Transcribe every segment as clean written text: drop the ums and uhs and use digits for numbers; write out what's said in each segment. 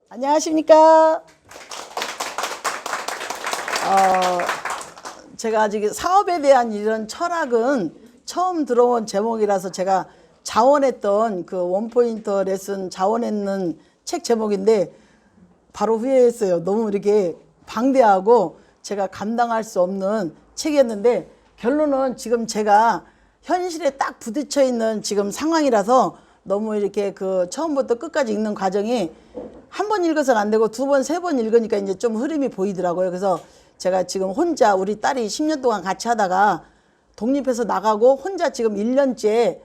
안녕하십니까. 제가 아직 사업에 대한 이런 철학은 처음 들어온 제목이라서 제가 자원했던 그 원포인트 레슨 자원했는 책 제목인데 바로 후회했어요. 너무 이렇게 방대하고 제가 감당할 수 없는 책이었는데 결론은 지금 제가 현실에 딱 부딪혀 있는 지금 상황이라서 너무 이렇게 그 처음부터 끝까지 읽는 과정이 한 번 읽어서는 안 되고 두 번, 세 번 읽으니까 이제 좀 흐름이 보이더라고요. 그래서 제가 지금 혼자 우리 딸이 10년 동안 같이 하다가 독립해서 나가고 혼자 지금 1년째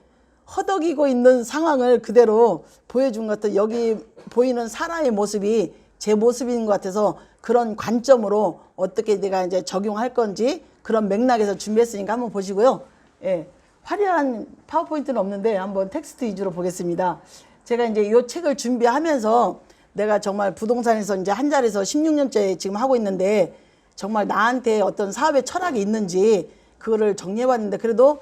허덕이고 있는 상황을 그대로 보여준 것 같아요. 여기 보이는 사람의 모습이 제 모습인 것 같아서 그런 관점으로 어떻게 내가 이제 적용할 건지 그런 맥락에서 준비했으니까 한번 보시고요. 예. 화려한 파워포인트는 없는데 한번 텍스트 위주로 보겠습니다. 제가 이제 이 책을 준비하면서 내가 정말 부동산에서 이제 한 자리에서 16년째 지금 하고 있는데 정말 나한테 어떤 사업의 철학이 있는지 그거를 정리해 봤는데 그래도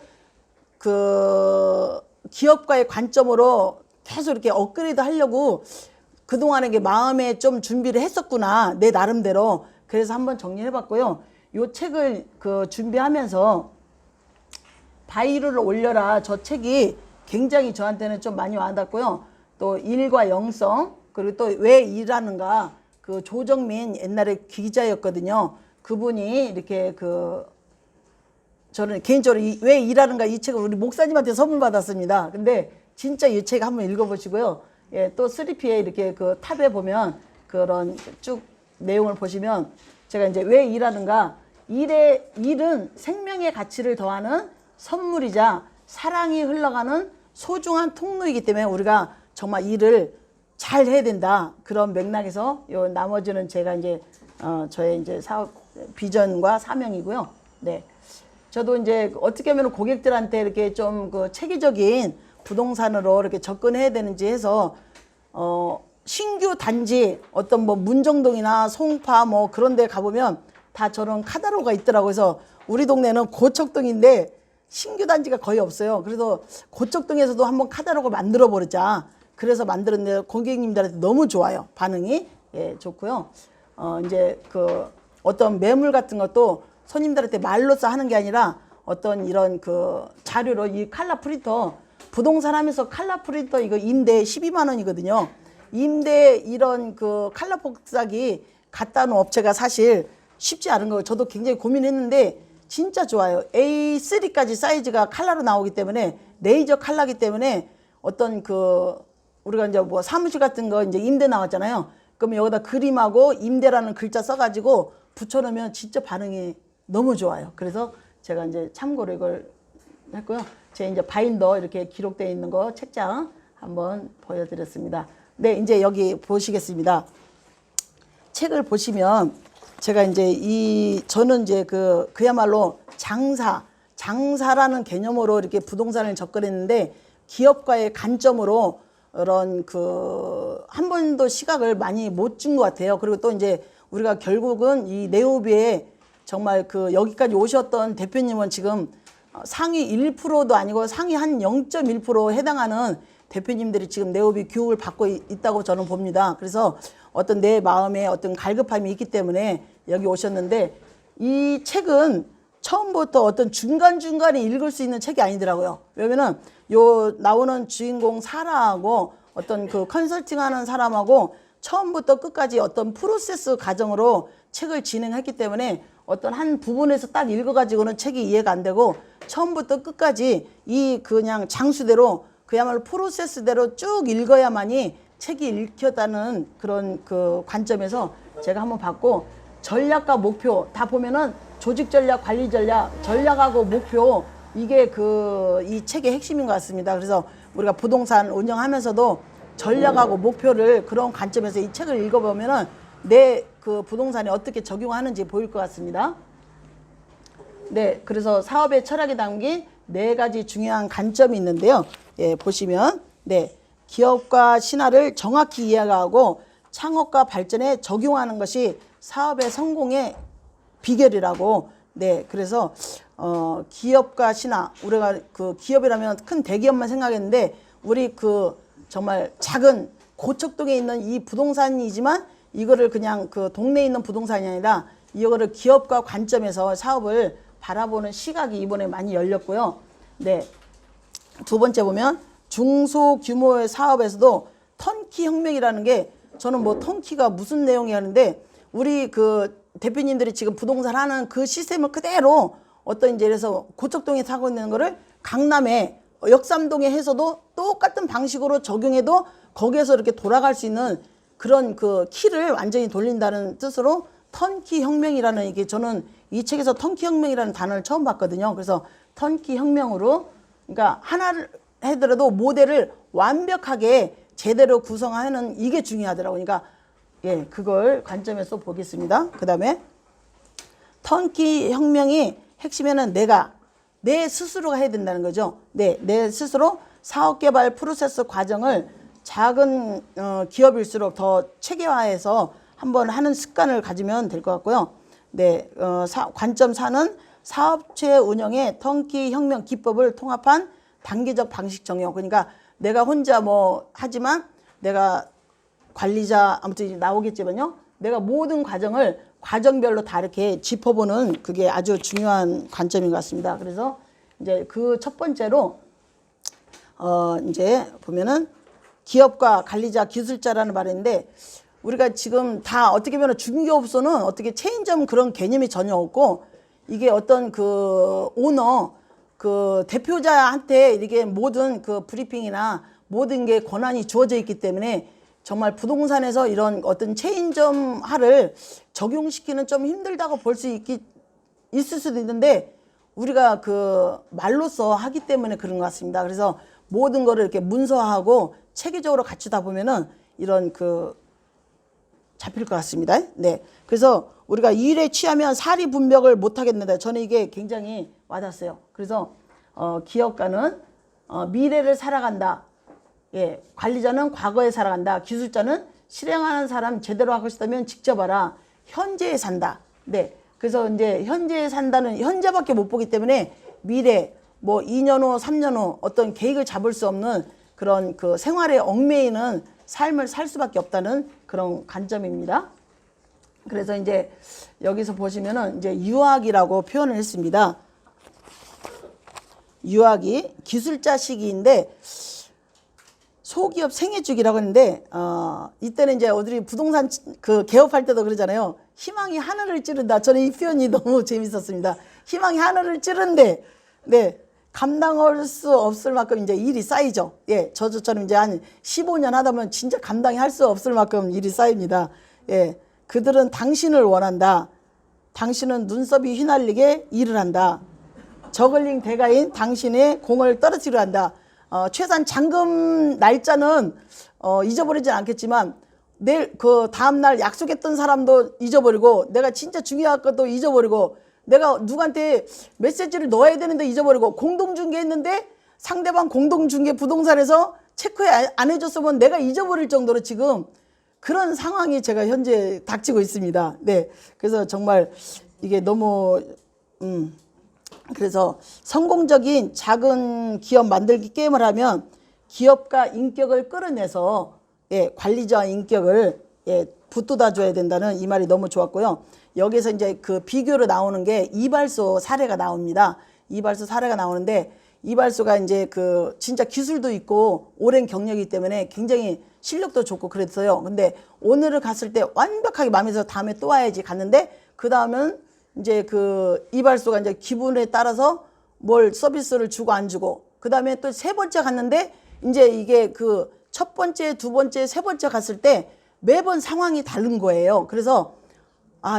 그 기업가의 관점으로 계속 이렇게 업그레이드 하려고 그동안에 마음에 좀 준비를 했었구나 내 나름대로. 그래서 한번 정리해 봤고요. 이 책을 그 준비하면서 바이럴을 올려라 저 책이 굉장히 저한테는 좀 많이 와닿고요. 또 일과 영성 그리고 또 왜 일하는가 그 조정민 옛날에 기자였거든요. 그분이 이렇게 그 저는 개인적으로 왜 일하는가 이 책을 우리 목사님한테 선물 받았습니다. 근데 진짜 이 책 한번 읽어보시고요. 예, 또 3P에 이렇게 그 탑에 보면 그런 쭉 내용을 보시면 제가 이제 왜 일하는가 일은 생명의 가치를 더하는 선물이자 사랑이 흘러가는 소중한 통로이기 때문에 우리가 정말 일을 잘 해야 된다. 그런 맥락에서 요 나머지는 제가 이제 저의 이제 사업 비전과 사명이고요. 네. 저도 이제 어떻게 하면 고객들한테 이렇게 좀 그 체계적인 부동산으로 이렇게 접근해야 되는지 해서 신규 단지 어떤 뭐 문정동이나 송파 뭐 그런 데 가보면 다 저런 카다로가 있더라고요. 그래서 우리 동네는 고척동인데 신규 단지가 거의 없어요. 그래서 고척동에서도 한번 카다로그를 만들어 버리자. 그래서 만들었는데 고객님들한테 너무 좋아요. 반응이. 예, 좋고요. 이제 그 어떤 매물 같은 것도 손님들한테 말로써 하는 게 아니라 어떤 이런 그 자료로 이 칼라 프린터 부동산 하면서 칼라 프린터 이거 임대 12만 원이거든요. 임대 이런 그 칼라 복사기 갖다 놓은 업체가 사실 쉽지 않은 거예요. 저도 굉장히 고민했는데 진짜 좋아요. A3까지 사이즈가 칼라로 나오기 때문에 레이저 칼라기 때문에 어떤 그 우리가 이제 뭐 사무실 같은 거 이제 임대 나왔잖아요. 그럼 여기다 그림하고 임대라는 글자 써가지고 붙여놓으면 진짜 반응이 너무 좋아요. 그래서 제가 이제 참고로 이걸 했고요. 제 이제 바인더 이렇게 기록되어 있는 거 책장 한번 보여드렸습니다. 네, 이제 여기 보시겠습니다. 책을 보시면 제가 이제 저는 이제 그야말로 장사라는 개념으로 이렇게 부동산을 접근했는데 기업가의 관점으로 그런 한 번도 시각을 많이 못 준 것 같아요. 그리고 또 이제 우리가 결국은 이 네오비에 정말 여기까지 오셨던 대표님은 지금 상위 1%도 아니고 상위 한 0.1% 해당하는 대표님들이 지금 네오비 교육을 받고 있다고 저는 봅니다. 그래서 어떤 내 마음에 어떤 갈급함이 있기 때문에 여기 오셨는데 이 책은 처음부터 어떤 중간중간에 읽을 수 있는 책이 아니더라고요. 왜냐면은 요 나오는 주인공 사라하고 어떤 그 컨설팅 하는 사람하고 처음부터 끝까지 어떤 프로세스 과정으로 책을 진행했기 때문에 어떤 한 부분에서 딱 읽어가지고는 책이 이해가 안 되고 처음부터 끝까지 그냥 장수대로 그야말로 프로세스대로 쭉 읽어야만이 책이 읽혔다는 그런 그 관점에서 제가 한번 봤고 전략과 목표 다 보면은 조직 전략, 관리 전략, 전략하고 목표 이게 이 책의 핵심인 것 같습니다. 그래서 우리가 부동산 운영하면서도 전략하고 목표를 그런 관점에서 이 책을 읽어보면은 내 그 부동산에 어떻게 적용하는지 보일 것 같습니다. 네, 그래서 사업의 철학이 담긴 4가지 중요한 관점이 있는데요. 예, 보시면 네, 기업과 신화를 정확히 이해하고 창업과 발전에 적용하는 것이 사업의 성공의 비결이라고. 네, 그래서 기업과 신화 우리가 기업이라면 큰 대기업만 생각했는데 우리 정말 작은 고척동에 있는 이 부동산이지만 이거를 그냥 그 동네에 있는 부동산이 아니라 이거를 기업과 관점에서 사업을 바라보는 시각이 이번에 많이 열렸고요. 네. 두 번째 보면 중소규모의 사업에서도 턴키 혁명이라는 게 저는 뭐 턴키가 무슨 내용이 하는데 우리 그 대표님들이 지금 부동산 하는 그 시스템을 그대로 어떤 이제 그래서 고척동에 사고 있는 거를 강남에 역삼동에 해서도 똑같은 방식으로 적용해도 거기에서 이렇게 돌아갈 수 있는 그런 그 키를 완전히 돌린다는 뜻으로 턴키 혁명이라는 이게 저는 이 책에서 턴키 혁명이라는 단어를 처음 봤거든요. 그래서 턴키 혁명으로 그러니까 하나를 해더라도 모델을 완벽하게 제대로 구성하는 이게 중요하더라고요. 그러니까 예, 그걸 관점에서 보겠습니다. 그 다음에 턴키 혁명이 핵심에는 내 스스로가 해야 된다는 거죠. 네, 내 스스로 사업개발 프로세스 과정을 작은 기업일수록 더 체계화해서 한번 하는 습관을 가지면 될 것 같고요. 네, 관점 4는 사업체 운영의 턴키 혁명 기법을 통합한 단계적 방식 적용. 그러니까 내가 혼자 뭐 하지만 내가 관리자 아무튼 나오겠지만요. 내가 모든 과정을 과정별로 다 이렇게 짚어보는 그게 아주 중요한 관점인 것 같습니다. 그래서 이제 그 첫 번째로 이제 보면은 기업과 관리자, 기술자라는 말인데 우리가 지금 다 어떻게 보면 중개업소는 어떻게 체인점 그런 개념이 전혀 없고 이게 어떤 그 오너 그 대표자한테 이렇게 모든 그 브리핑이나 모든 게 권한이 주어져 있기 때문에 정말 부동산에서 이런 어떤 체인점화를 적용시키는 좀 힘들다고 볼 수 있을 수도 있는데 우리가 그 말로써 하기 때문에 그런 것 같습니다. 그래서 모든 거를 이렇게 문서화하고 체계적으로 갖추다 보면은 이런 그 잡힐 것 같습니다. 네. 그래서 우리가 일에 취하면 사리 분별을 못 하겠는데 저는 이게 굉장히 와닿았어요. 그래서 기업가는 미래를 살아간다. 예, 관리자는 과거에 살아간다. 기술자는 실행하는 사람 제대로 하고 싶다면 직접 하라. 현재에 산다. 네. 그래서 이제 현재에 산다는 현재밖에 못 보기 때문에 미래 뭐 2년 후, 3년 후 어떤 계획을 잡을 수 없는 그런 그 생활에 얽매이는 삶을 살 수밖에 없다는 그런 관점입니다. 그래서 이제 여기서 보시면은 이제 유학이라고 표현을 했습니다. 유학이 기술자 시기인데 소기업 생애주기라고 하는데 이때는 이제 우리 부동산 그 개업할 때도 그러잖아요. 희망이 하늘을 찌른다. 저는 이 표현이 너무 재밌었습니다. 희망이 하늘을 찌른데 네. 감당할 수 없을 만큼 이제 일이 쌓이죠. 예, 저처럼 이제 한 15년 하다 보면 진짜 감당이 할 수 없을 만큼 일이 쌓입니다. 예, 그들은 당신을 원한다. 당신은 눈썹이 휘날리게 일을 한다. 저글링 대가인 당신의 공을 떨어뜨리려 한다. 최소한 잔금 날짜는 잊어버리진 않겠지만 내일 그 다음날 약속했던 사람도 잊어버리고 내가 진짜 중요한 것도 잊어버리고 내가 누구한테 메시지를 넣어야 되는데 잊어버리고 공동중개 했는데 상대방 공동중개 부동산에서 체크 안 해줬으면 내가 잊어버릴 정도로 지금 그런 상황이 제가 현재 닥치고 있습니다. 네. 그래서 정말 이게 너무 그래서 성공적인 작은 기업 만들기 게임을 하면 기업가 인격을 끌어내서 예, 관리자 인격을 예, 붙돋아 줘야 된다는 이 말이 너무 좋았고요. 여기서 이제 그 비교로 나오는 게 이발소 사례가 나옵니다. 이발소 사례가 나오는데 이발소가 이제 그 진짜 기술도 있고 오랜 경력이기 때문에 굉장히 실력도 좋고 그랬어요. 근데 오늘을 갔을 때 완벽하게 마음에 들어서 다음에 또 와야지 갔는데 그 다음은 이제 그 이발소가 이제 기분에 따라서 뭘 서비스를 주고 안 주고 그 다음에 또 세 번째 갔는데 이제 이게 그 첫 번째, 두 번째, 세 번째 갔을 때 매번 상황이 다른 거예요. 그래서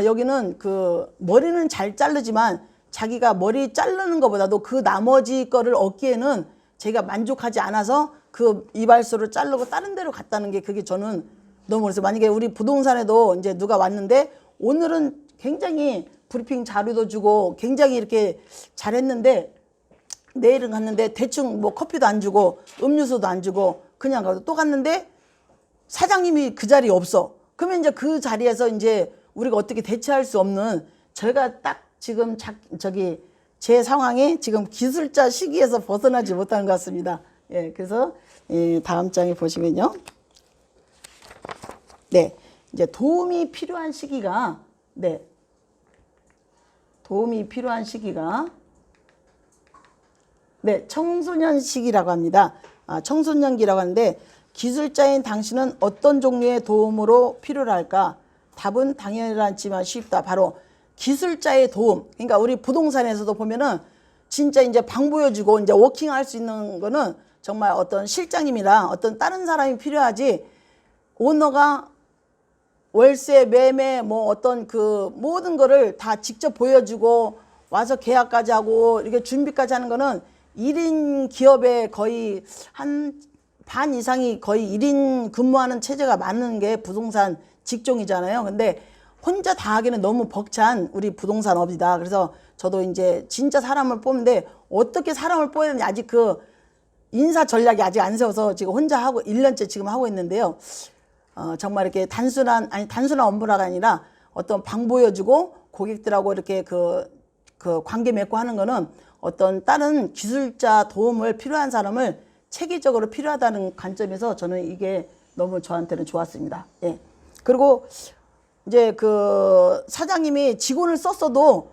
여기는 그 머리는 잘 자르지만 자기가 머리 자르는 것보다도 그 나머지 거를 얻기에는 제가 만족하지 않아서 그 이발소를 자르고 다른 데로 갔다는 게 그게 저는 너무 그래서 만약에 우리 부동산에도 이제 누가 왔는데 오늘은 굉장히 브리핑 자료도 주고 굉장히 이렇게 잘했는데 내일은 갔는데 대충 뭐 커피도 안 주고 음료수도 안 주고 그냥 가도 또 갔는데 사장님이 그 자리에 없어. 그러면 이제 그 자리에서 이제 우리가 어떻게 대처할 수 없는 제가 딱 지금 제 상황이 지금 기술자 시기에서 벗어나지 못하는 것 같습니다. 예, 그래서 다음 장에 보시면요. 네, 이제 도움이 필요한 시기가 네, 도움이 필요한 시기가 네, 청소년 시기라고 합니다. 청소년기라고 하는데 기술자인 당신은 어떤 종류의 도움으로 필요로 할까? 답은 당연하지만 쉽다. 바로 기술자의 도움. 그러니까 우리 부동산에서도 보면은 진짜 이제 방 보여주고 이제 워킹할 수 있는 거는 정말 어떤 실장님이랑 어떤 다른 사람이 필요하지, 오너가 월세, 매매, 뭐 어떤 그 모든 거를 다 직접 보여주고 와서 계약까지 하고 이렇게 준비까지 하는 거는 1인 기업에 거의 한 반 이상이 거의 1인 근무하는 체제가 많은 게 부동산 직종이잖아요. 근데 혼자 다 하기는 너무 벅찬 우리 부동산업이다. 그래서 저도 이제 진짜 사람을 뽑는데 어떻게 사람을 뽑아야 되는지 아직 그 인사 전략이 아직 안 세워서 지금 혼자 하고 1년째 지금 하고 있는데요. 정말 이렇게 단순한 업무라가 아니라 어떤 방 보여주고 고객들하고 이렇게 그 관계 맺고 하는 거는 어떤 다른 기술자 도움을 필요한 사람을 체계적으로 필요하다는 관점에서 저는 이게 너무 저한테는 좋았습니다. 예. 그리고 이제 그 사장님이 직원을 썼어도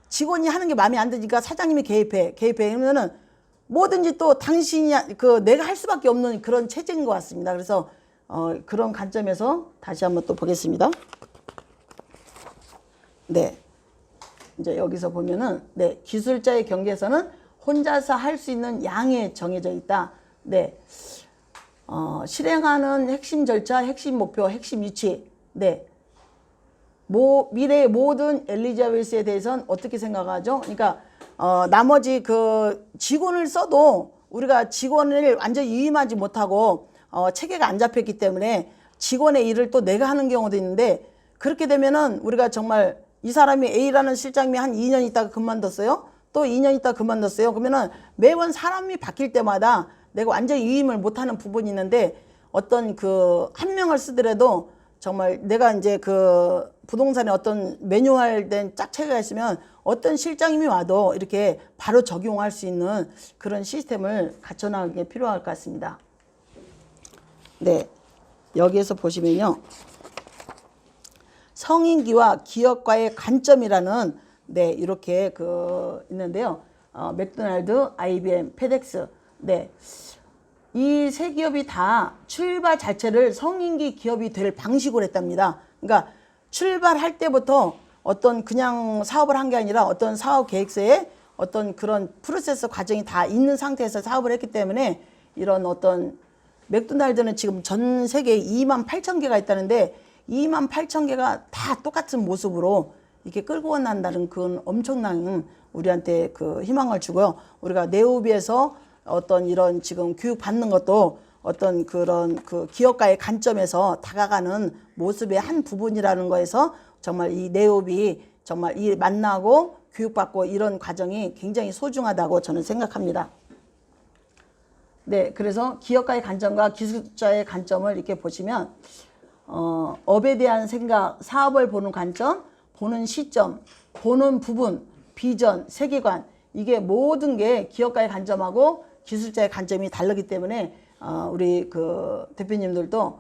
직원이 하는 게 마음에 안 드니까 사장님이 개입해. 그러면은 뭐든지 또 당신이 내가 할 수밖에 없는 그런 체제인 것 같습니다. 그래서 그런 관점에서 다시 한번 또 보겠습니다. 네. 이제 여기서 보면은, 네. 기술자의 경계에서는 혼자서 할 수 있는 양에 정해져 있다. 네. 실행하는 핵심 절차, 핵심 목표, 핵심 위치. 네. 미래의 모든 엘리자베스에 대해서는 어떻게 생각하죠? 그러니까, 나머지 그 직원을 써도 우리가 직원을 완전히 유임하지 못하고, 체계가 안 잡혔기 때문에 직원의 일을 또 내가 하는 경우도 있는데, 그렇게 되면은 우리가 정말 이 사람이 A라는 실장님이 한 2년 있다가 그만뒀어요. 또 2년 있다가 그만뒀어요. 그러면은 매번 사람이 바뀔 때마다 내가 완전히 유임을 못하는 부분이 있는데, 어떤 그 한 명을 쓰더라도 정말 내가 이제 그 부동산에 어떤 매뉴얼된 짝체가 있으면 어떤 실장님이 와도 이렇게 바로 적용할 수 있는 그런 시스템을 갖춰나가는 게 필요할 것 같습니다. 네, 여기에서 보시면요, 성인기와 기업과의 관점이라는 네 이렇게 있는데요. 맥도날드, IBM, 페덱스, 네, 이 세 기업이 다 출발 자체를 성인기 기업이 될 방식으로 했답니다. 그러니까 출발할 때부터 어떤 그냥 사업을 한 게 아니라 어떤 사업 계획서에 어떤 그런 프로세스 과정이 다 있는 상태에서 사업을 했기 때문에 이런 어떤 맥도날드는 지금 전 세계에 28,000개가 있다는데 28,000개가 다 똑같은 모습으로 이렇게 끌고 난다는 그건 엄청난 우리한테 그 희망을 주고요. 우리가 네오비에서 어떤 이런 지금 교육 받는 것도 어떤 그런 그 기업가의 관점에서 다가가는 모습의 한 부분이라는 거에서 정말 이 네오비 정말 이 만나고 교육받고 이런 과정이 굉장히 소중하다고 저는 생각합니다. 네, 그래서 기업가의 관점과 기술자의 관점을 이렇게 보시면 업에 대한 생각, 사업을 보는 관점, 보는 시점, 보는 부분, 비전, 세계관, 이게 모든 게 기업가의 관점하고 기술자의 관점이 다르기 때문에 우리 그 대표님들도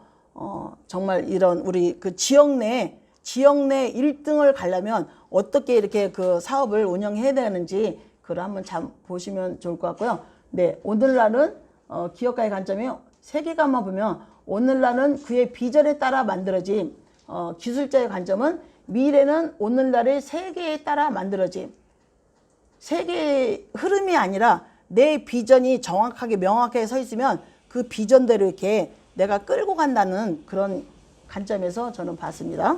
정말 이런 우리 그 지역 내 1등을 가려면 어떻게 이렇게 그 사업을 운영해야 되는지 그걸 한번 참 보시면 좋을 것 같고요. 네, 오늘날은 기업가의 관점이 세계관만 보면 오늘날은 그의 비전에 따라 만들어진 기술자의 관점은 미래는 오늘날의 세계에 따라 만들어진 세계의 흐름이 아니라 내 비전이 정확하게 명확하게 서 있으면 그 비전대로 이렇게 내가 끌고 간다는 그런 관점에서 저는 봤습니다.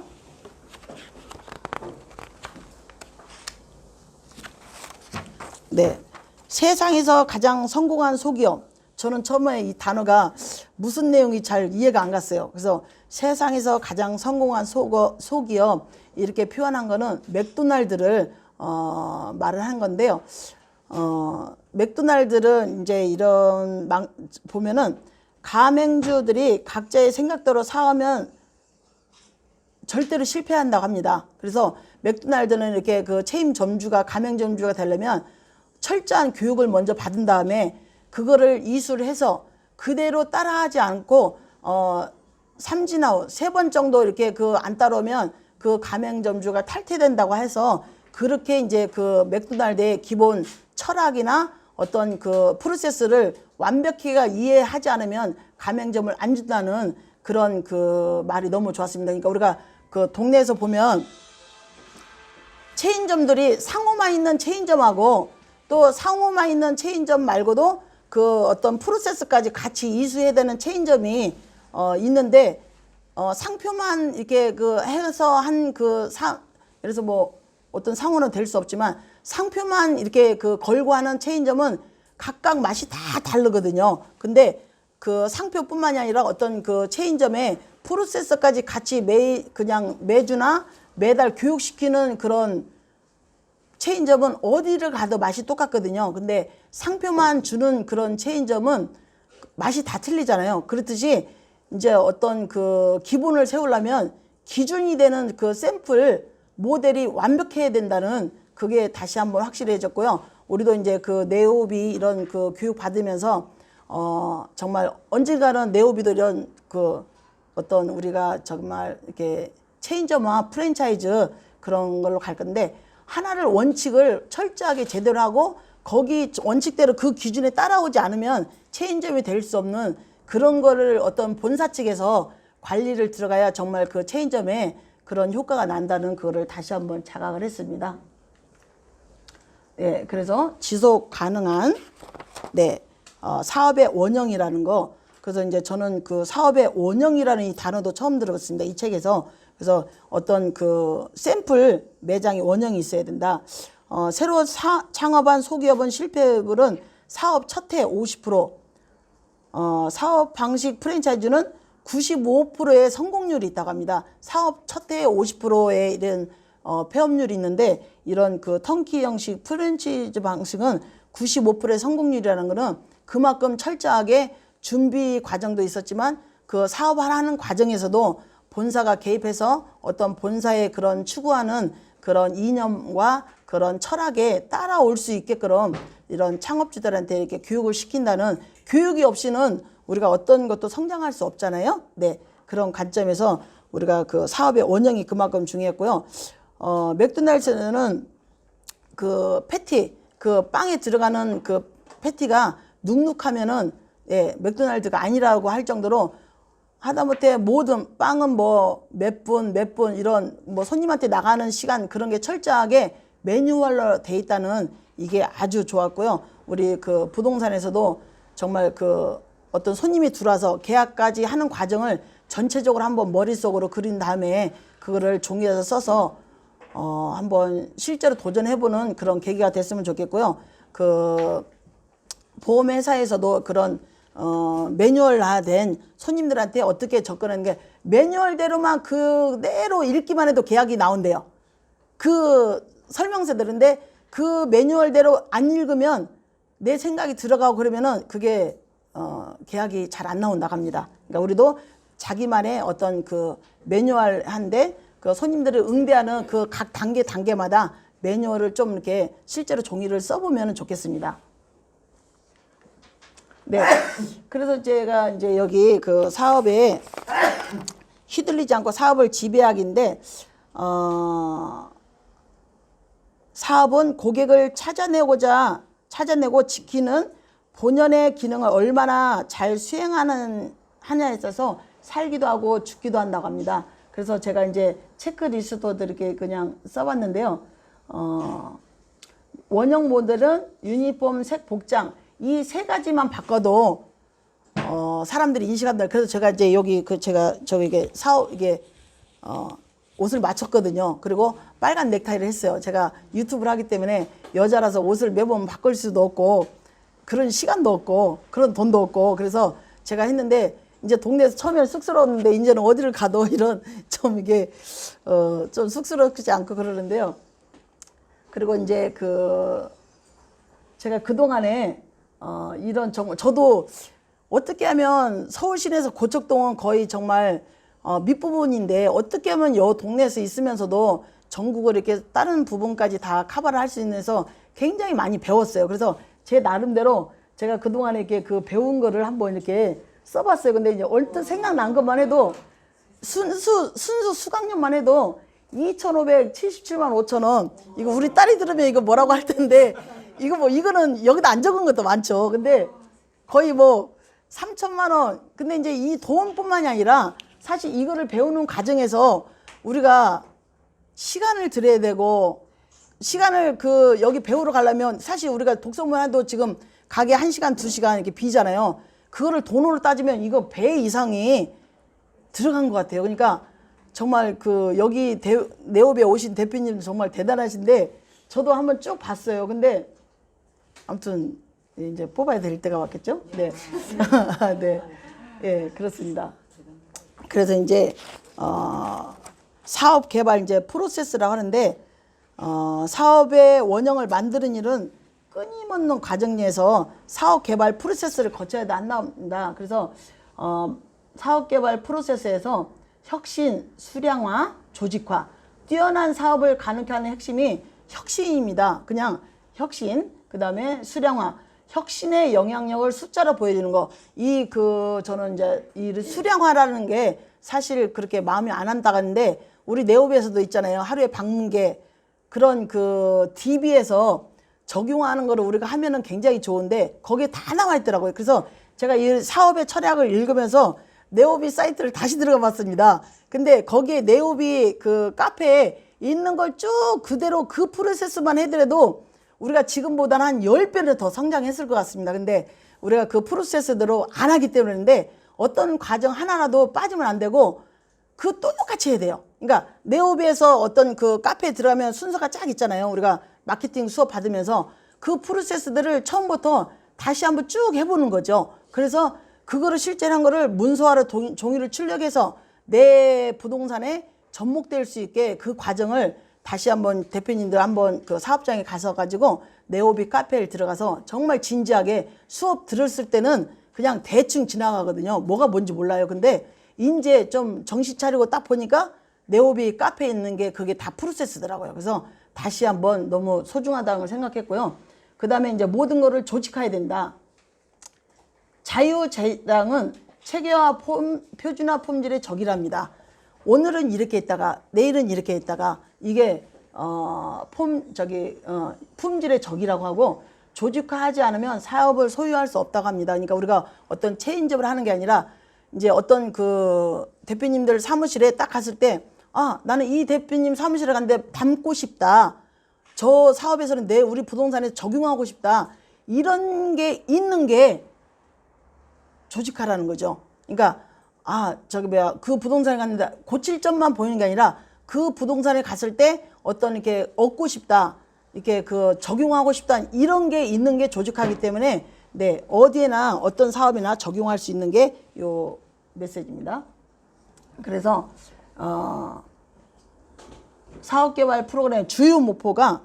네, 세상에서 가장 성공한 소기업. 저는 처음에 이 단어가 무슨 내용이 잘 이해가 안 갔어요. 그래서 세상에서 가장 성공한 소기업 이렇게 표현한 거는 맥도날드를 말을 한 건데요. 맥도날드는 이제 이런 보면은 가맹주들이 각자의 생각대로 사오면 절대로 실패한다고 합니다. 그래서 맥도날드는 이렇게 그 체인 점주가 가맹점주가 되려면 철저한 교육을 먼저 받은 다음에 그거를 이수를 해서 그대로 따라하지 않고 삼진아웃 3번 정도 이렇게 그 안 따르면 그 가맹점주가 탈퇴된다고 해서 그렇게 이제 그 맥도날드의 기본 철학이나 어떤 그 프로세스를 완벽히가 이해하지 않으면 가맹점을 안 준다는 그런 그 말이 너무 좋았습니다. 그러니까 우리가 그 동네에서 보면 체인점들이 상호만 있는 체인점하고 또 상호만 있는 체인점 말고도 그 어떤 프로세스까지 같이 이수해야 되는 체인점이 있는데 상표만 이렇게 그 해서 한 그 그래서 뭐 어떤 상호는 될 수 없지만 상표만 이렇게 그 걸고 하는 체인점은 각각 맛이 다 다르거든요. 근데 그 상표뿐만이 아니라 어떤 그 체인점의 프로세스까지 같이 그냥 매주나 매달 교육시키는 그런 체인점은 어디를 가도 맛이 똑같거든요. 근데 상표만 주는 그런 체인점은 맛이 다 틀리잖아요. 그렇듯이 이제 어떤 그 기본을 세우려면 기준이 되는 그 샘플 모델이 완벽해야 된다는 그게 다시 한번 확실해졌고요. 우리도 이제 그 네오비 이런 그 교육 받으면서 정말 언젠가는 네오비도 이런 그 어떤 우리가 정말 이렇게 체인점화 프랜차이즈 그런 걸로 갈 건데 하나를 원칙을 철저하게 제대로 하고 거기 원칙대로 그 기준에 따라오지 않으면 체인점이 될 수 없는 그런 거를 어떤 본사 측에서 관리를 들어가야 정말 그 체인점에 그런 효과가 난다는 그거를 다시 한번 자각을 했습니다. 네, 그래서 지속 가능한 사업의 원형이라는 거. 그래서 이제 저는 그 사업의 원형이라는 이 단어도 처음 들어봤습니다. 이 책에서. 그래서 어떤 그 샘플 매장의 원형이 있어야 된다. 새로 창업한 소기업은 실패율은 사업 첫 해 50%, 사업 방식 프랜차이즈는 95%의 성공률이 있다고 합니다. 사업 첫 해에 50%의 이런 폐업률이 있는데 이런 그 턴키 형식 프랜차이즈 방식은 95%의 성공률이라는 것은 그만큼 철저하게 준비 과정도 있었지만 그 사업을 하는 과정에서도 본사가 개입해서 어떤 본사의 그런 추구하는 그런 이념과 그런 철학에 따라올 수 있게끔 이런 창업주들한테 이렇게 교육을 시킨다는 교육이 없이는 우리가 어떤 것도 성장할 수 없잖아요. 네. 그런 관점에서 우리가 그 사업의 원형이 그만큼 중요했고요. 맥도날드는 그 패티, 그 빵에 들어가는 그 패티가 눅눅하면은 맥도날드가 아니라고 할 정도로 하다못해 모든 빵은 뭐 몇 분 이런 뭐 손님한테 나가는 시간 그런 게 철저하게 매뉴얼로 돼 있다는 이게 아주 좋았고요. 우리 그 부동산에서도 정말 그 어떤 손님이 들어와서 계약까지 하는 과정을 전체적으로 한번 머릿속으로 그린 다음에 그거를 종이에서 써서 한번 실제로 도전해보는 그런 계기가 됐으면 좋겠고요. 그 보험회사에서도 그런 매뉴얼화된 손님들한테 어떻게 접근하는 게 매뉴얼대로만 그대로 읽기만 해도 계약이 나온대요. 그 설명서들인데 그 매뉴얼대로 안 읽으면 내 생각이 들어가고 그러면은 그게 계약이 잘 안 나온다고 합니다. 그러니까 우리도 자기만의 어떤 그 매뉴얼한데 그 손님들을 응대하는 그 각 단계마다 매뉴얼을 좀 이렇게 실제로 종이를 써보면 좋겠습니다. 네. 그래서 제가 이제 여기 그 사업에 휘둘리지 않고 사업을 지배하기인데, 사업은 고객을 찾아내고 지키는 본연의 기능을 얼마나 잘 하냐에 있어서 살기도 하고 죽기도 한다고 합니다. 그래서 제가 이제 체크리스트도 이렇게 그냥 써봤는데요. 원형 모델은 유니폼, 색, 복장 이 3가지만 바꿔도 사람들이 인식한다. 그래서 제가 이제 여기 옷을 맞췄거든요. 그리고 빨간 넥타이를 했어요. 제가 유튜브를 하기 때문에 여자라서 옷을 매번 바꿀 수도 없고 그런 시간도 없고 그런 돈도 없고 그래서 제가 했는데 이제 동네에서 처음에는 쑥스러웠는데 이제는 어디를 가도 이런 좀 이게 좀 쑥스럽지 않고 그러는데요. 그리고 이제 제가 그동안에 이런 정말 저도 어떻게 하면 서울 시내에서 고척동은 거의 정말 밑부분인데 어떻게 하면 여 동네에서 있으면서도 전국을 이렇게 다른 부분까지 다 커버를 할 수 있어서 굉장히 많이 배웠어요. 그래서 제 나름대로 제가 그동안에 이렇게 그 배운 거를 한번 이렇게 써봤어요. 근데 이제 얼핏 생각난 것만 해도 순수 수강료만 해도 2,577만 5천 원. 이거 우리 딸이 들으면 이거 뭐라고 할 텐데 이거 뭐 이거는 여기다 안 적은 것도 많죠. 근데 거의 뭐 3천만 원. 근데 이제 이 돈뿐만이 아니라 사실 이거를 배우는 과정에서 우리가 시간을 들여야 되고 시간을 여기 배우러 가려면 사실 우리가 독서문 해도 지금 가게 1시간, 2시간 이렇게 비잖아요. 그거를 돈으로 따지면 이거 배 이상이 들어간 것 같아요. 그러니까 정말 여기 네오비에 오신 대표님 정말 대단하신데 저도 한번 쭉 봤어요. 근데 아무튼 이제 뽑아야 될 때가 왔겠죠? 네. 네. 예, 그렇습니다. 그래서 이제 사업 개발 이제 프로세스라고 하는데 사업의 원형을 만드는 일은 끊임없는 과정 내에서 사업 개발 프로세스를 거쳐야 안 나옵니다. 그래서 사업 개발 프로세스에서 혁신, 수량화, 조직화, 뛰어난 사업을 가능케 하는 핵심이 혁신입니다. 그냥 혁신, 그 다음에 수량화, 혁신의 영향력을 숫자로 보여주는 거. 저는 이제 이 수량화라는 게 사실 그렇게 마음에 안 한다는데 우리 네오비에서도 있잖아요. 하루에 방문객 그런 DB에서 적용하는 거를 우리가 하면은 굉장히 좋은데 거기에 다 나와 있더라고요. 그래서 제가 이 사업의 철학을 읽으면서 네오비 사이트를 다시 들어가 봤습니다. 근데 거기에 네오비 카페에 있는 걸 쭉 그대로 그 프로세스만 해더라도 우리가 지금보다는 한 10배는 더 성장했을 것 같습니다. 근데 우리가 그 프로세스대로 안 하기 때문인데 어떤 과정 하나라도 빠지면 안 되고 똑같이 해야 돼요. 그러니까 네오비에서 어떤 카페에 들어가면 순서가 쫙 있잖아요. 우리가 마케팅 수업 받으면서 그 프로세스들을 처음부터 다시 한번 쭉 해보는 거죠. 그래서 그거를 실제로 한 거를 문서화로 종이를 출력해서 내 부동산에 접목될 수 있게 그 과정을 다시 한번 대표님들 한번 사업장에 가서 가지고 네오비 카페에 들어가서 정말 진지하게 수업 들었을 때는 그냥 대충 지나가거든요. 뭐가 뭔지 몰라요. 근데 이제 좀 정신 차리고 딱 보니까 네오비 카페에 있는 게 그게 다 프로세스더라고요. 그래서 다시 한번 너무 소중하다는 걸 생각했고요. 그 다음에 이제 모든 거를 조직화해야 된다. 자유재량은 체계와 표준화 품질의 적이랍니다. 오늘은 이렇게 했다가 내일은 이렇게 했다가 이게 품질의 적이라고 하고 조직화하지 않으면 사업을 소유할 수 없다고 합니다. 그러니까 우리가 어떤 체인지업을 하는 게 아니라 이제 어떤 대표님들 사무실에 딱 갔을 때 나는 이 대표님 사무실에 갔는데 닮고 싶다. 저 사업에서는 우리 부동산에 적용하고 싶다. 이런 게 있는 게 조직화라는 거죠. 그러니까 그 부동산에 갔는데 고칠 점만 보이는 게 아니라 그 부동산에 갔을 때 어떤 이렇게 얻고 싶다. 이렇게 적용하고 싶다. 이런 게 있는 게 조직화이기 때문에 어디에나 어떤 사업이나 적용할 수 있는 게 요 메시지입니다. 그래서 사업개발 프로그램의 주요 목표가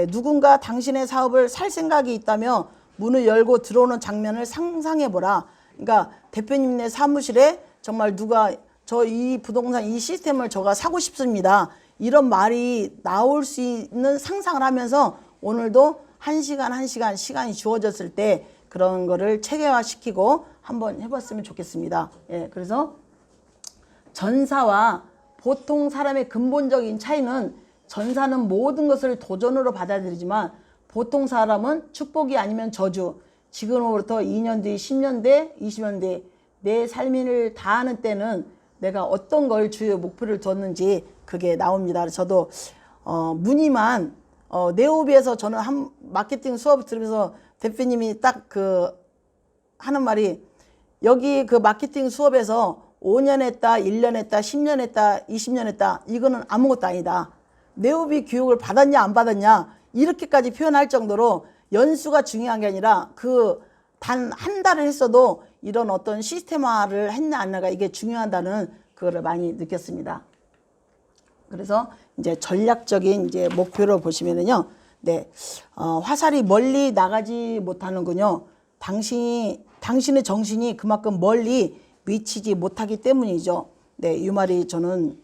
누군가 당신의 사업을 살 생각이 있다며 문을 열고 들어오는 장면을 상상해보라. 그러니까 대표님네 사무실에 정말 누가 저 이 부동산 이 시스템을 저가 사고 싶습니다. 이런 말이 나올 수 있는 상상을 하면서 오늘도 1시간 시간이 주어졌을 때 그런 거를 체계화시키고 한번 해봤으면 좋겠습니다. 그래서 전사와 보통 사람의 근본적인 차이는 전사는 모든 것을 도전으로 받아들이지만 보통 사람은 축복이 아니면 저주. 지금으로부터 2년 뒤, 10년 뒤, 20년 뒤 내 삶을 다하는 때는 내가 어떤 걸 주요 목표를 뒀는지 그게 나옵니다. 저도 무늬만 네오비에서 저는 마케팅 수업을 들으면서 대표님이 딱 하는 말이 여기 마케팅 수업에서 5년 했다, 1년 했다, 10년 했다, 20년 했다. 이거는 아무것도 아니다. 네오비 교육을 받았냐 안 받았냐 이렇게까지 표현할 정도로 연수가 중요한 게 아니라 단 한 달을 했어도 이런 어떤 시스템화를 했냐 안 했냐가 이게 중요하다는 그거를 많이 느꼈습니다. 그래서 이제 전략적인 이제 목표를 보시면은요, 화살이 멀리 나가지 못하는군요. 당신의 정신이 그만큼 멀리 미치지 못하기 때문이죠. 이 말이 저는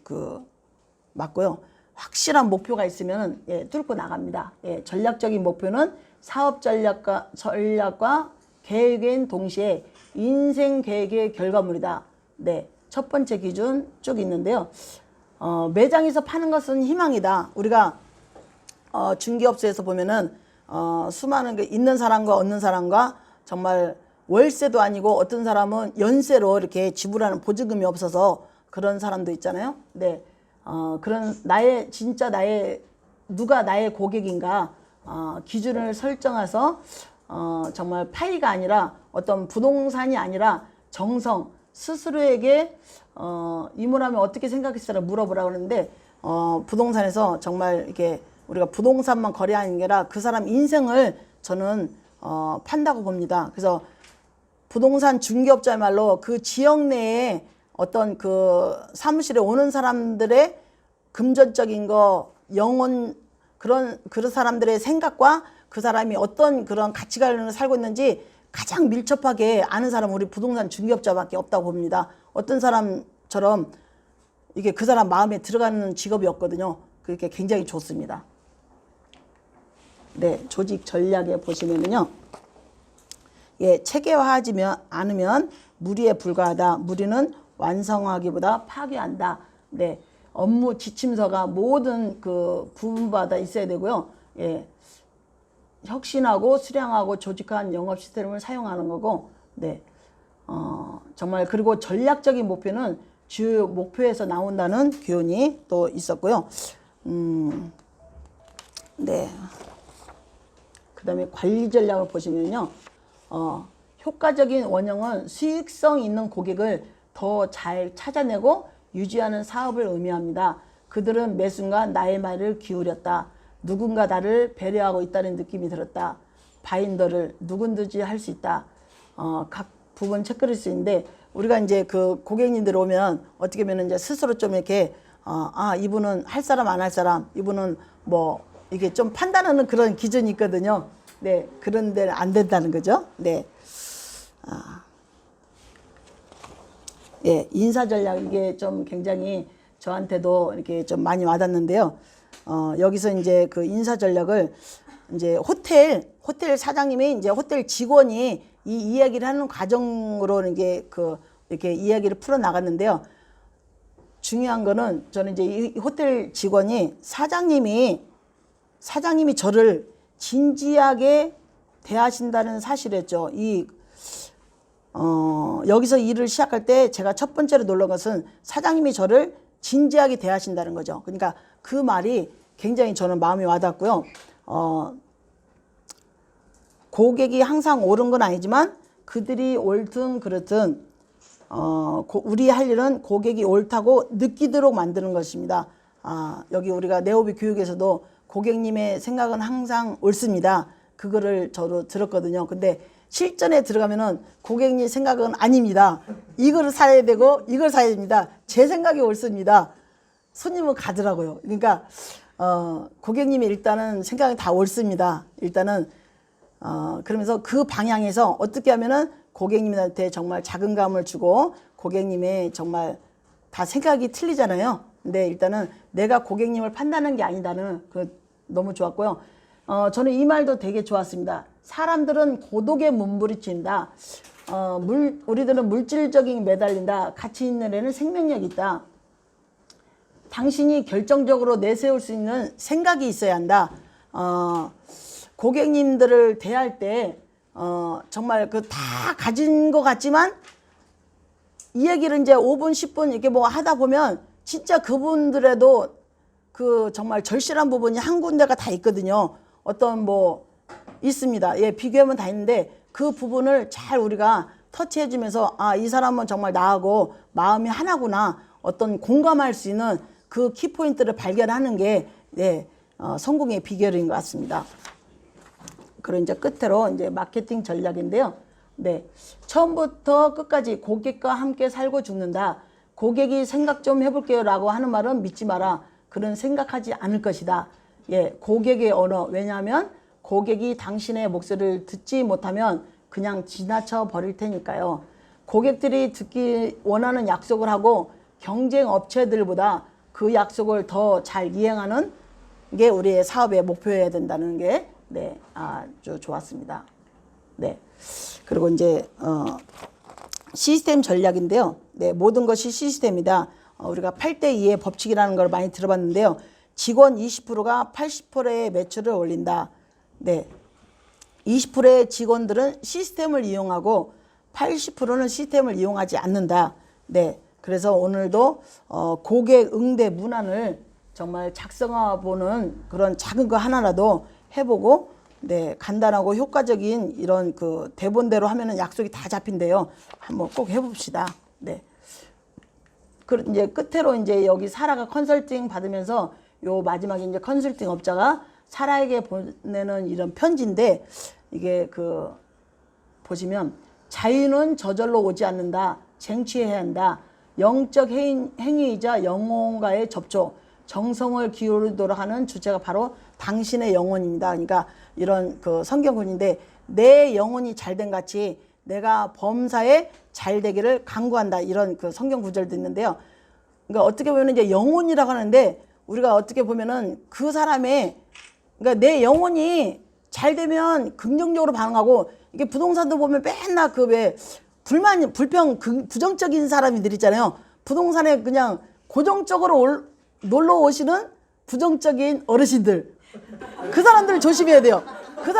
맞고요. 확실한 목표가 있으면 뚫고 나갑니다. 전략적인 목표는 사업 전략과 계획인 동시에 인생 계획의 결과물이다. 네, 첫 번째 기준 쭉 있는데요. 매장에서 파는 것은 희망이다. 우리가 중개업소에서 보면은 수많은 게 있는 사람과 없는 사람과 정말 월세도 아니고 어떤 사람은 연세로 이렇게 지불하는 보증금이 없어서 그런 사람도 있잖아요. 네, 그런 진짜 누가 나의 고객인가 기준을 설정해서 정말 파이가 아니라 어떤 부동산이 아니라 정성 스스로에게 이문하면 어떻게 생각했어라 물어보라 그러는데 부동산에서 정말 이렇게 우리가 부동산만 거래하는 게 아니라 그 사람 인생을 저는 판다고 봅니다. 그래서 부동산 중개업자야말로 그 지역 내에 어떤 그 사무실에 오는 사람들의 금전적인 거, 영혼 그런 사람들의 생각과 그 사람이 어떤 그런 가치관을 살고 있는지 가장 밀접하게 아는 사람은 우리 부동산 중개업자밖에 없다고 봅니다. 어떤 사람처럼 이게 그 사람 마음에 들어가는 직업이 없거든요. 그렇게 굉장히 좋습니다. 네, 조직 전략에 보시면은요. 예, 체계화하지 않으면 무리에 불과하다. 무리는 완성하기보다 파괴한다. 네, 업무 지침서가 모든 그 부분마다 있어야 되고요. 예, 혁신하고 수량하고 조직한 영업 시스템을 사용하는 거고, 네, 정말 그리고 전략적인 목표는 주요 목표에서 나온다는 교훈이 또 있었고요. 네. 그 다음에 관리 전략을 보시면요. 효과적인 원형은 수익성 있는 고객을 더 잘 찾아내고 유지하는 사업을 의미합니다. 그들은 매 순간 나의 말을 기울였다. 누군가 나를 배려하고 있다는 느낌이 들었다. 바인더를 누군지 할 수 있다. 각 부분 체크리스트인데 우리가 이제 그 고객님들 오면 어떻게 보면 이제 스스로 좀 이렇게 이분은 할 사람 안 할 사람, 이분은 뭐 이게 좀 판단하는 그런 기준이 있거든요. 네, 그런 데는 안 된다는 거죠. 네. 예, 인사 전략 이게 좀 굉장히 저한테도 이렇게 좀 많이 와닿는데요. 여기서 이제 그 인사 전략을 이제 호텔 사장님이 이제 호텔 직원이 이 이야기를 하는 과정으로 이게 이렇게 이야기를 풀어 나갔는데요. 중요한 거는 저는 이제 이 호텔 직원이 사장님이 저를 진지하게 대하신다는 사실이었죠. 여기서 일을 시작할 때 제가 첫 번째로 놀란 것은 사장님이 저를 진지하게 대하신다는 거죠. 그러니까 그 말이 굉장히 저는 마음이 와닿고요. 고객이 항상 옳은 건 아니지만 그들이 옳든 그렇든 우리 할 일은 고객이 옳다고 느끼도록 만드는 것입니다. 여기 우리가 네오비 교육에서도 고객님의 생각은 항상 옳습니다. 그거를 저도 들었거든요. 근데 실전에 들어가면은 고객님 생각은 아닙니다. 이거를 사야 되고 이걸 사야 됩니다. 제 생각이 옳습니다. 손님은 가더라고요. 그러니까 고객님이 일단은 생각이 다 옳습니다. 일단은 그러면서 그 방향에서 어떻게 하면은 고객님한테 정말 자긍감을 주고 고객님의 정말 다 생각이 틀리잖아요. 근데 일단은 내가 고객님을 판단하는 게 아니다는 너무 좋았고요. 저는 이 말도 되게 좋았습니다. 사람들은 고독에 몸부림친다. 우리들은 물질적인 매달린다. 가치 있는 애는 생명력이 있다. 당신이 결정적으로 내세울 수 있는 생각이 있어야 한다. 고객님들을 대할 때 정말 다 가진 것 같지만 이 얘기를 이제 5분 10분 이렇게 뭐 하다 보면 진짜 그분들에도 정말 절실한 부분이 한 군데가 다 있거든요. 어떤 뭐 있습니다. 예, 비교하면 다 있는데 그 부분을 잘 우리가 터치해 주면서 이 사람은 정말 나하고 마음이 하나구나. 어떤 공감할 수 있는 그 키포인트를 발견하는 게 성공의 비결인 것 같습니다. 그리고 이제 끝으로 이제 마케팅 전략인데요. 네, 처음부터 끝까지 고객과 함께 살고 죽는다. 고객이 생각 좀 해볼게요라고 하는 말은 믿지 마라. 그런 생각하지 않을 것이다. 예, 고객의 언어. 왜냐하면 고객이 당신의 목소리를 듣지 못하면 그냥 지나쳐 버릴 테니까요. 고객들이 듣기 원하는 약속을 하고 경쟁 업체들보다 그 약속을 더 잘 이행하는 게 우리의 사업의 목표여야 된다는 게 아주 좋았습니다. 네. 그리고 이제 시스템 전략인데요. 네, 모든 것이 시스템이다. 우리가 8대2의 법칙이라는 걸 많이 들어봤는데요. 직원 20%가 80%의 매출을 올린다. 네, 20%의 직원들은 시스템을 이용하고 80%는 시스템을 이용하지 않는다. 네, 그래서 오늘도 고객 응대 문안을 정말 작성해보는 그런 작은 거 하나라도 해보고, 네, 간단하고 효과적인 이런 그 대본대로 하면은 약속이 다 잡힌대요. 한번 꼭 해봅시다. 네. 그 이제 끝으로 이제 여기 사라가 컨설팅 받으면서 요 마지막에 이제 컨설팅 업자가 사라에게 보내는 이런 편지인데, 이게 그 보시면 자유는 저절로 오지 않는다. 쟁취해야 한다. 영적 행위이자 영혼과의 접촉, 정성을 기울이도록 하는 주체가 바로 당신의 영혼입니다. 그러니까 이런 그 성경군인데, 내 영혼이 잘된 같이 내가 범사에 잘되기를 간구한다. 이런 그 성경 구절도 있는데요. 그러니까 어떻게 보면 이제 영혼이라고 하는데, 우리가 어떻게 보면은 그 사람의, 그러니까 내 영혼이 잘 되면 긍정적으로 반응하고, 이게 부동산도 보면 맨날 그 왜 부정적인 사람들 있잖아요. 부동산에 그냥 고정적으로 놀러 오시는 부정적인 어르신들. 그 사람들 조심해야 돼요. 그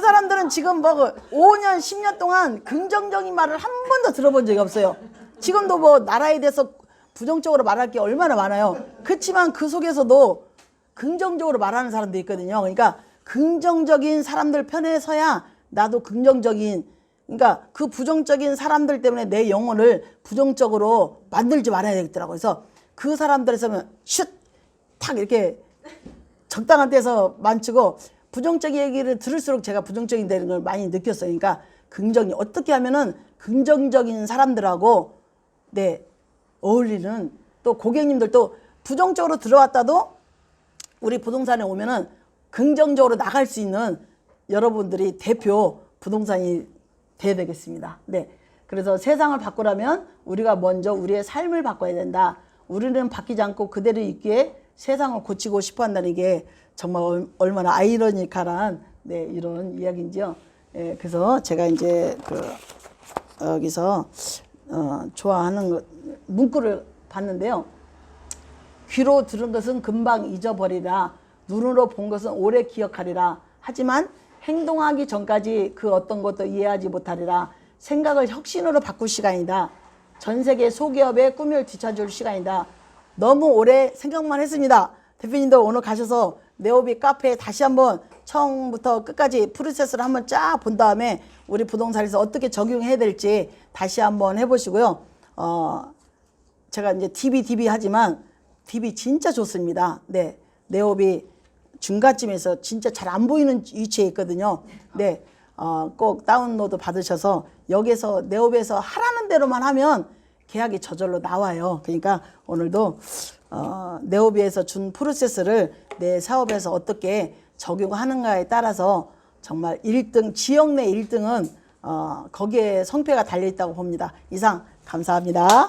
사람들은 지금 뭐 5년, 10년 동안 긍정적인 말을 한 번도 들어본 적이 없어요. 지금도 뭐 나라에 대해서 부정적으로 말할 게 얼마나 많아요. 그렇지만 그 속에서도 긍정적으로 말하는 사람도 있거든요. 그러니까 긍정적인 사람들 편에 서야 나도 긍정적인, 그러니까 그 부정적인 사람들 때문에 내 영혼을 부정적으로 만들지 말아야 되겠더라고요. 그래서 그 사람들에서는 슛! 탁 이렇게 적당한 데서 만치고, 부정적인 얘기를 들을수록 제가 부정적인 되는 걸 많이 느꼈어요. 그러니까 어떻게 하면은 긍정적인 사람들하고, 네, 어울리는, 또 고객님들도 부정적으로 들어왔다도 우리 부동산에 오면은 긍정적으로 나갈 수 있는 여러분들이 대표 부동산이 돼야 되겠습니다. 네. 그래서 세상을 바꾸려면 우리가 먼저 우리의 삶을 바꿔야 된다. 우리는 바뀌지 않고 그대로 있기에 세상을 고치고 싶어 한다는 게 정말 얼마나 아이러니컬한, 네, 이런 이야기인지요. 예, 그래서 제가 이제 여기서 좋아하는 문구를 봤는데요. 귀로 들은 것은 금방 잊어버리라. 눈으로 본 것은 오래 기억하리라. 하지만 행동하기 전까지 그 어떤 것도 이해하지 못하리라. 생각을 혁신으로 바꿀 시간이다. 전 세계 소기업의 꿈을 뒤쳐줄 시간이다. 너무 오래 생각만 했습니다. 대표님도 오늘 가셔서 네오비 카페에 다시 한번 처음부터 끝까지 프로세스를 한번 쫙 본 다음에 우리 부동산에서 어떻게 적용해야 될지 다시 한번 해보시고요. 제가 이제 DB 하지만 DB 진짜 좋습니다. 네, 네오비 중간쯤에서 진짜 잘 안 보이는 위치에 있거든요. 네, 꼭 다운로드 받으셔서 여기서 네오비에서 하라는 대로만 하면 계약이 저절로 나와요. 그러니까 오늘도 네오비에서 준 프로세스를 내 사업에서 어떻게 적용하는가에 따라서 정말 1등, 지역 내 1등은 거기에 성패가 달려있다고 봅니다. 이상 감사합니다.